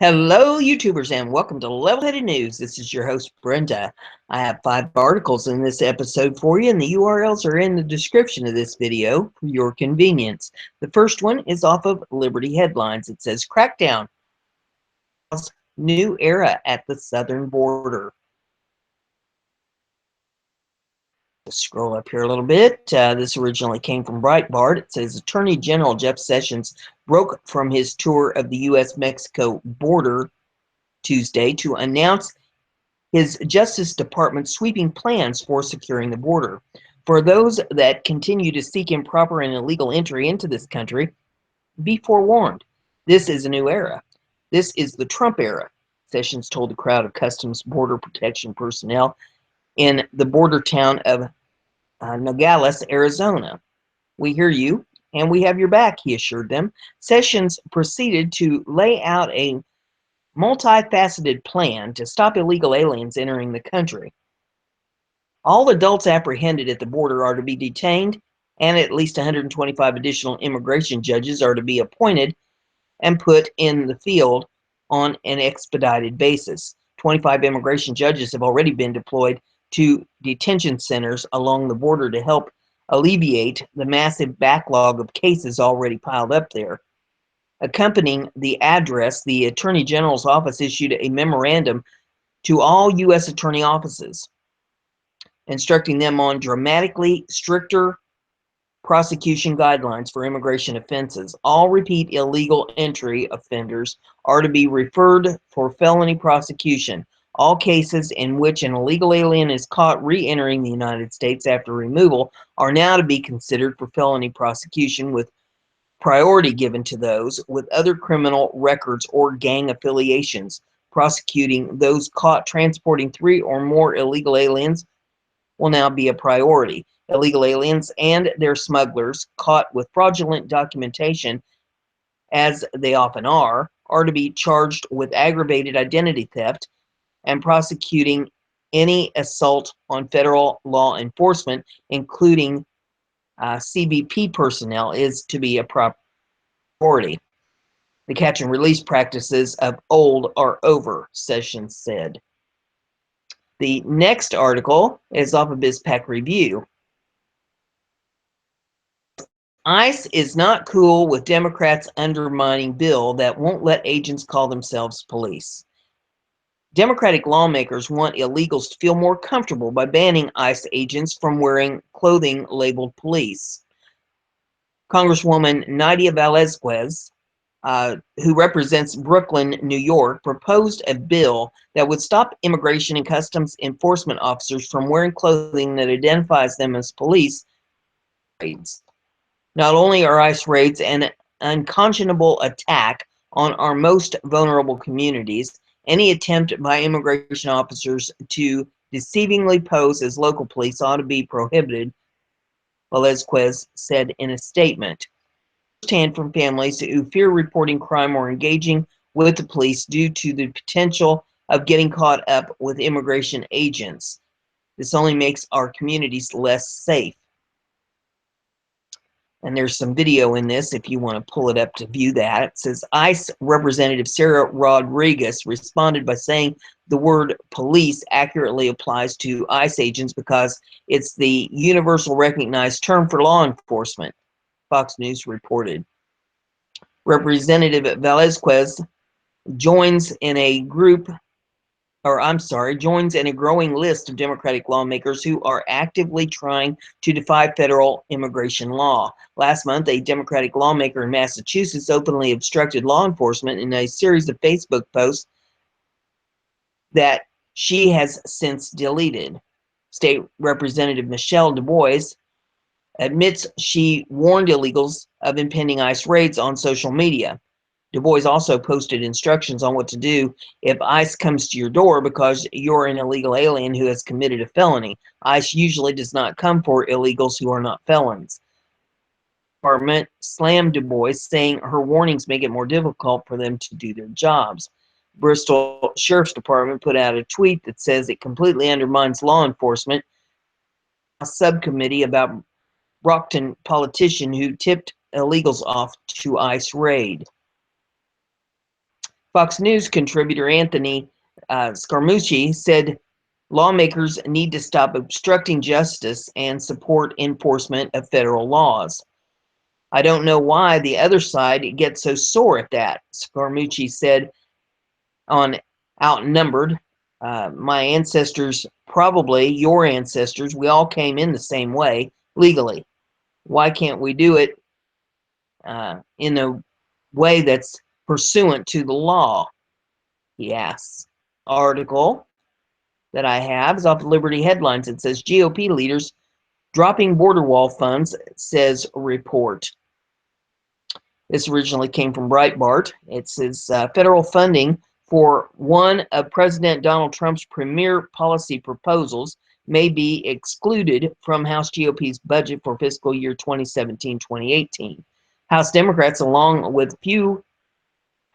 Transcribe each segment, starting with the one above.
Hello, YouTubers, and welcome to Level-Headed News. This is your host, Brenda. I have 5 articles in this episode for you, and the URLs are in the description of this video for your convenience. The first one is off of Liberty Headlines. It says, Crackdown, new era at the southern border. Scroll up here a little bit. This originally came from Breitbart. It says Attorney General Jeff Sessions broke from his tour of the U.S.-Mexico border Tuesday to announce his Justice Department's sweeping plans for securing the border. For those that continue to seek improper and illegal entry into this country, be forewarned. This is a new era. This is the Trump era, Sessions told the crowd of Customs Border Protection personnel in the border town of Nogales, Arizona. We hear you, and we have your back, he assured them. Sessions proceeded to lay out a multifaceted plan to stop illegal aliens entering the country. All adults apprehended at the border are to be detained, and at least 125 additional immigration judges are to be appointed and put in the field on an expedited basis. 25 immigration judges have already been deployed to detention centers along the border to help alleviate the massive backlog of cases already piled up there. Accompanying the address, the Attorney General's office issued a memorandum to all U.S. attorney offices, instructing them on dramatically stricter prosecution guidelines for immigration offenses. All repeat illegal entry offenders are to be referred for felony prosecution. All cases in which an illegal alien is caught re-entering the United States after removal are now to be considered for felony prosecution, with priority given to those with other criminal records or gang affiliations. Prosecuting those caught transporting 3 or more illegal aliens will now be a priority. Illegal aliens and their smugglers caught with fraudulent documentation, as they often are to be charged with aggravated identity theft, and prosecuting any assault on federal law enforcement, including CBP personnel, is to be a priority. The catch and release practices of old are over, Sessions said. The next article is off of BizPac Review. ICE is not cool with Democrats undermining bill that won't let agents call themselves police. Democratic lawmakers want illegals to feel more comfortable by banning ICE agents from wearing clothing labeled police. Congresswoman Nydia Velázquez, who represents Brooklyn, New York, proposed a bill that would stop immigration and customs enforcement officers from wearing clothing that identifies them as police. Not only are ICE raids an unconscionable attack on our most vulnerable communities, any attempt by immigration officers to deceivingly pose as local police ought to be prohibited, Velázquez said in a statement. Firsthand from families who fear reporting crime or engaging with the police due to the potential of getting caught up with immigration agents. This only makes our communities less safe. And there's some video in this if you want to pull it up to view that. It says ICE Representative Sarah Rodriguez responded by saying the word police accurately applies to ICE agents because it's the universal recognized term for law enforcement, Fox News reported. Representative Velázquez joins in a growing list of Democratic lawmakers who are actively trying to defy federal immigration law. Last month, a Democratic lawmaker in Massachusetts openly obstructed law enforcement in a series of Facebook posts that she has since deleted. State Representative Michelle Du Bois admits she warned illegals of impending ICE raids on social media. Du Bois also posted instructions on what to do if ICE comes to your door because you're an illegal alien who has committed a felony. ICE usually does not come for illegals who are not felons. The department slammed Du Bois, saying her warnings make it more difficult for them to do their jobs. Bristol Sheriff's Department put out a tweet that says it completely undermines law enforcement. A subcommittee about Brockton politician who tipped illegals off to ICE raid. Fox News contributor Anthony Scaramucci said lawmakers need to stop obstructing justice and support enforcement of federal laws. I don't know why the other side gets so sore at that, Scaramucci said on Outnumbered. My ancestors, probably your ancestors, we all came in the same way, legally. Why can't we do it in a way that's pursuant to the law? He asks. Article that I have is off Liberty Headlines. It says GOP leaders dropping border wall funds, says report. This originally came from Breitbart. It says federal funding for one of President Donald Trump's premier policy proposals may be excluded from House GOP's budget for fiscal year 2017-2018. House Democrats, along with few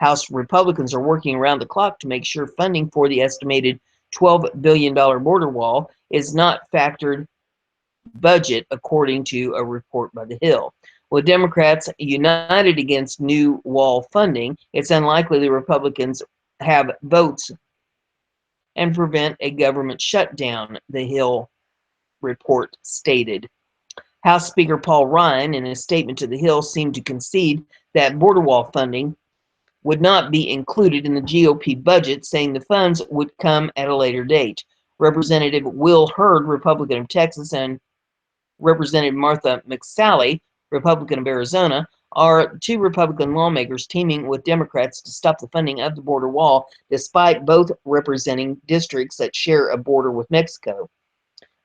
House Republicans, are working around the clock to make sure funding for the estimated $12 billion border wall is not factored budget, according to a report by The Hill. With Democrats united against new wall funding, it's unlikely the Republicans have votes and prevent a government shutdown, The Hill report stated. House Speaker Paul Ryan, in a statement to The Hill, seemed to concede that border wall funding would not be included in the GOP budget, saying the funds would come at a later date. Representative Will Hurd, Republican of Texas, and Representative Martha McSally, Republican of Arizona, are two Republican lawmakers teaming with Democrats to stop the funding of the border wall, despite both representing districts that share a border with Mexico.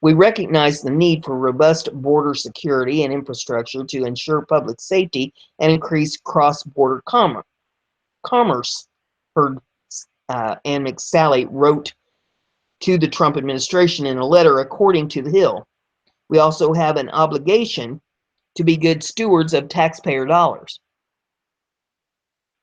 We recognize the need for robust border security and infrastructure to ensure public safety and increase cross-border commerce, Hurd and McSally wrote to the Trump administration in a letter, according to The Hill. We also have an obligation to be good stewards of taxpayer dollars.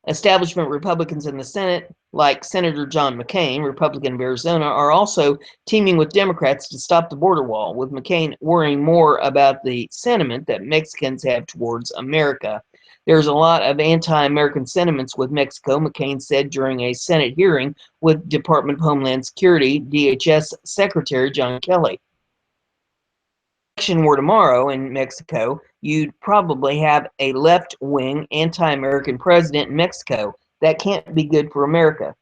Establishment Republicans in the Senate, like Senator John McCain, Republican of Arizona, are also teaming with Democrats to stop the border wall, with McCain worrying more about the sentiment that Mexicans have towards America. There's a lot of anti-American sentiments with Mexico, McCain said during a Senate hearing with Department of Homeland Security, DHS Secretary John Kelly. Were tomorrow in Mexico, you'd probably have a left-wing anti-American president in Mexico. That can't be good for America.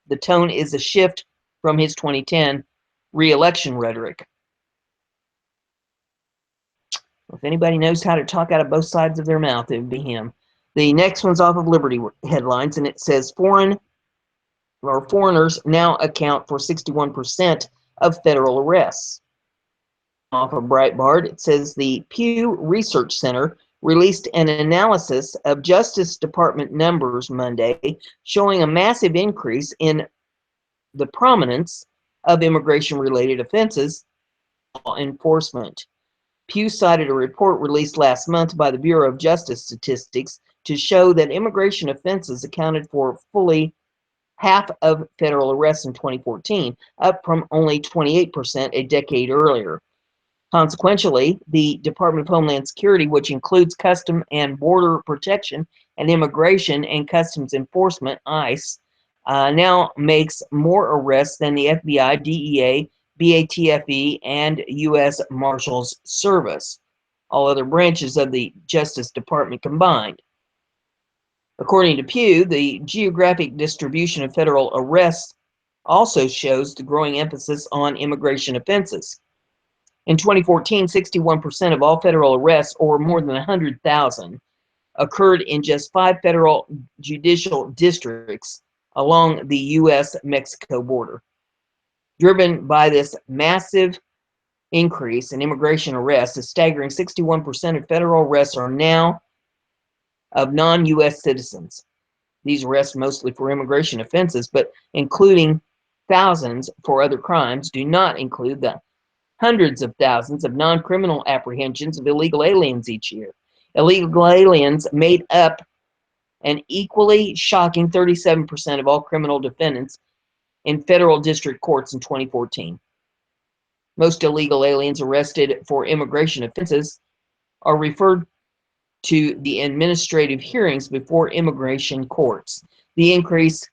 The tone is a shift from his 2010 re-election rhetoric. If anybody knows how to talk out of both sides of their mouth, it would be him. The next one's off of Liberty Headlines, and it says foreigners now account for 61% of federal arrests. Off of Breitbart, it says the Pew Research Center released an analysis of Justice Department numbers Monday, showing a massive increase in the prominence of immigration-related offenses in law enforcement. Pew cited a report released last month by the Bureau of Justice Statistics to show that immigration offenses accounted for fully half of federal arrests in 2014, up from only 28% a decade earlier. Consequently, the Department of Homeland Security, which includes Custom and Border Protection and Immigration and Customs Enforcement, ICE, now makes more arrests than the FBI, DEA, BATFE, and U.S. Marshals Service, all other branches of the Justice Department combined. According to Pew, the geographic distribution of federal arrests also shows the growing emphasis on immigration offenses. In 2014, 61% of all federal arrests, or more than 100,000, occurred in just 5 federal judicial districts along the U.S.-Mexico border. Driven by this massive increase in immigration arrests, a staggering 61% of federal arrests are now of non-U.S. citizens. These arrests, mostly for immigration offenses, but including thousands for other crimes, do not include the hundreds of thousands of non-criminal apprehensions of illegal aliens each year. Illegal aliens made up an equally shocking 37% of all criminal defendants in federal district courts in 2014. Most illegal aliens arrested for immigration offenses are referred to the administrative hearings before immigration courts. The increase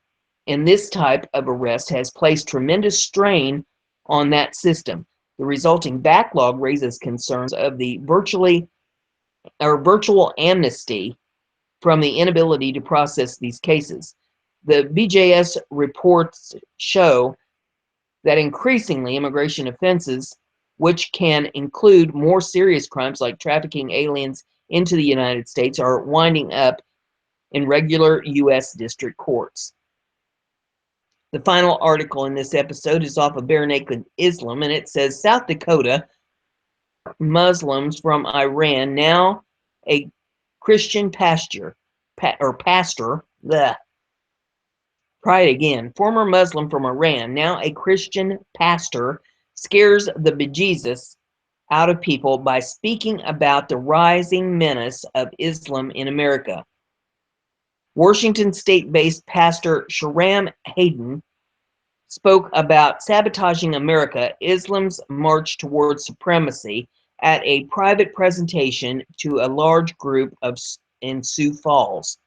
in this type of arrest has placed tremendous strain on that system. The resulting backlog raises concerns of the virtual amnesty from the inability to process these cases. The BJS reports show that increasingly immigration offenses, which can include more serious crimes like trafficking aliens into the United States, are winding up in regular U.S. district courts. The final article in this episode is off of Bare Naked Islam, and it says South Dakota Muslims from Iran, now a Christian pastor. Bleh. Try it again. Former Muslim from Iran, now a Christian pastor, scares the bejesus out of people by speaking about the rising menace of Islam in America. Washington state-based pastor Sharam Hayden spoke about sabotaging America, Islam's march towards supremacy, at a private presentation to a large group in Sioux Falls.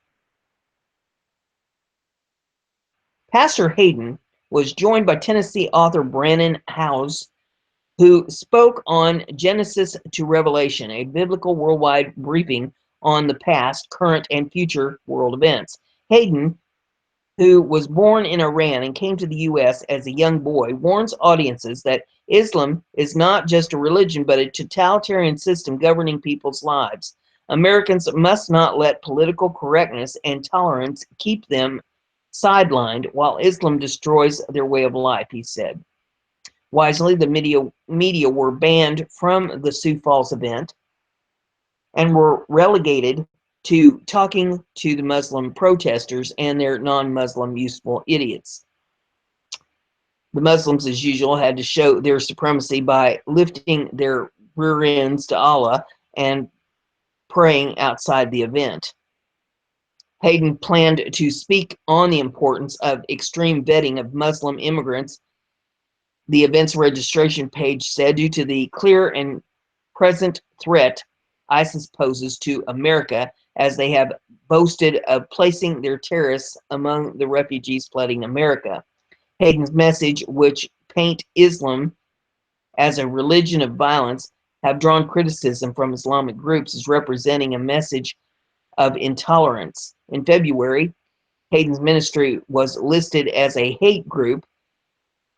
Pastor Hayden was joined by Tennessee author Brannon Howse, who spoke on Genesis to Revelation, a biblical worldwide briefing on the past, current, and future world events. Hayden, who was born in Iran and came to the U.S. as a young boy, warns audiences that Islam is not just a religion, but a totalitarian system governing people's lives. Americans must not let political correctness and tolerance keep them sidelined while Islam destroys their way of life, he said. Wisely, the media were banned from the Sioux Falls event and were relegated to talking to the Muslim protesters and their non-Muslim useful idiots. The Muslims, as usual, had to show their supremacy by lifting their rear ends to Allah and praying outside the event. Hayden planned to speak on the importance of extreme vetting of Muslim immigrants, the event's registration page said, due to the clear and present threat ISIS poses to America, as they have boasted of placing their terrorists among the refugees flooding America. Hayden's message, which paint Islam as a religion of violence, have drawn criticism from Islamic groups as representing a message of intolerance. In February, Hayden's ministry was listed as a hate group,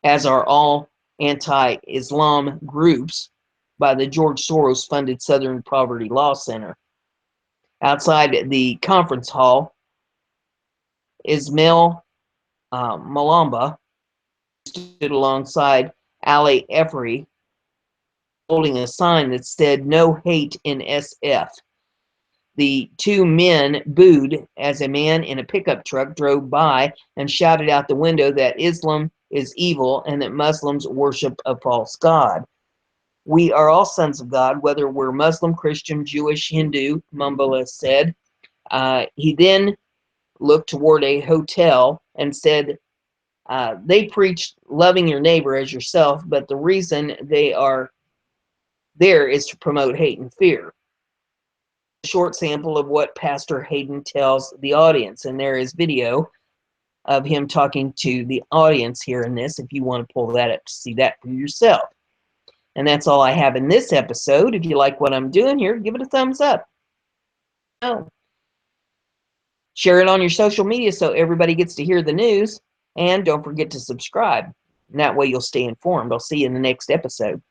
as are all anti-Islam groups, by the George Soros-funded Southern Poverty Law Center. Outside the conference hall, Ismail Malamba stood alongside Ali Efri, holding a sign that said, "No hate in SF." The two men booed as a man in a pickup truck drove by and shouted out the window that Islam is evil and that Muslims worship a false god. "We are all sons of God, whether we're Muslim, Christian, Jewish, Hindu," Mumbala said. He then looked toward a hotel and said, "They preach loving your neighbor as yourself, but the reason they are there is to promote hate and fear." A short sample of what Pastor Hayden tells the audience, and there is video of him talking to the audience here in this, if you want to pull that up to see that for yourself. And that's all I have in this episode. If you like what I'm doing here, give it a thumbs up. Oh, share it on your social media so everybody gets to hear the news. And don't forget to subscribe. And that way you'll stay informed. I'll see you in the next episode.